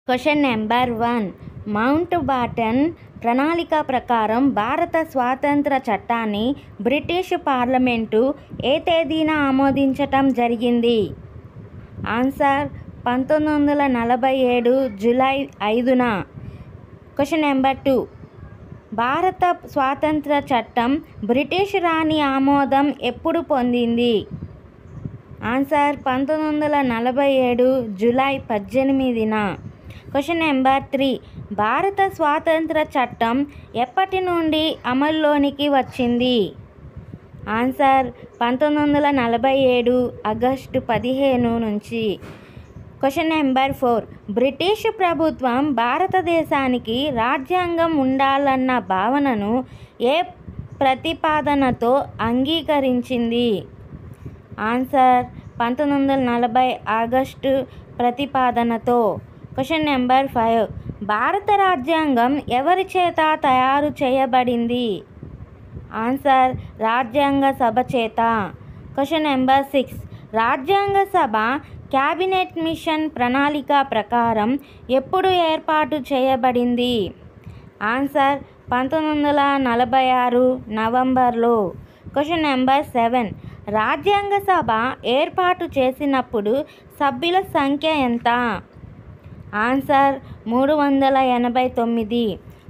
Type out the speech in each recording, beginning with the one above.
Question number 1. Mount బాటన్ ప్రణాళిక ప్రకారం భారత స్వాతంత్ర చట్టాన్ని బ్రిటిష్ పార్లమెంటు ఏ తేదీన ఆమోదించటం జరిగింది? ఆన్సర్ 1947 జూలై 5న. Question number 2. భారత స్వాతంత్ర చట్టం బ్రిటిష్ రాణి ఆమోదం ఎప్పుడు పొందింది? ఆన్సర్ 1947 జూలై 18న. Question number 3. భారత స్వాతంత్ర చట్టం ఎప్పటి నుండి అమల్లోనికి వచ్చింది? ఆన్సర్ 1947 ఆగస్టు 15 నుంచి. Question number 4. బ్రిటిష్ ప్రభుత్వం భారతదేశానికి రాజ్యాంగం ఉండాలన్న భావనను ఏ ప్రతిపాదనతో అంగీకరించింది? ఆన్సర్ 1940 ఆగస్టు ప్రతిపాదనతో. Question number 5. భారత రాజ్యాంగం ఎవరి చేత తయారు చేయబడింది? ఆన్సర్ రాజ్యాంగ సభ చేత. Question number 6. రాజ్యాంగ సభ క్యాబినెట్ మిషన్ ప్రణాళిక ప్రకారం ఎప్పుడు ఏర్పాటు చేయబడింది? ఆన్సర్ 1946 నవంబర్లో. Question number 7. రాజ్యాంగ సభ ఏర్పాటు చేసినప్పుడు సభ్యుల సంఖ్య ఎంత? ఆన్సర్ 389.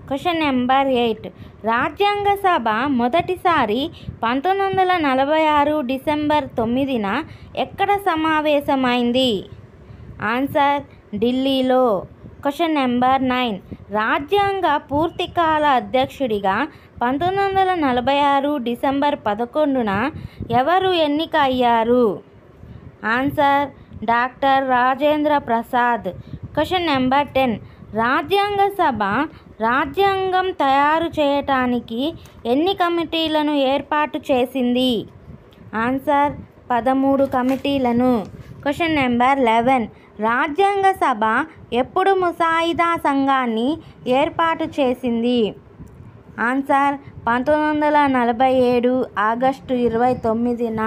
Question number 8. రాజ్యాంగ సభ మొదటిసారి 1946 డిసెంబర్ 9న ఎక్కడ సమావేశమైంది? ఆన్సర్ ఢిల్లీలో. Question number 9. రాజ్యాంగ పూర్తికాల అధ్యక్షుడిగా 1946 డిసెంబర్ 11న ఎవరు ఎన్నిక అయ్యారు? Answer doctor Rajendra Prasad. Question number 10. రాజ్యాంగ సభ రాజ్యాంగం తయారు చేయటానికి ఎన్ని కమిటీలను ఏర్పాటు చేసింది? ఆన్సర్ 13 కమిటీలను. Question number 11. రాజ్యాంగ సభ ఎప్పుడు ముసాయిదా సంఘాన్ని ఏర్పాటు చేసింది? ఆన్సర్ 1947 ఆగస్టు 29న.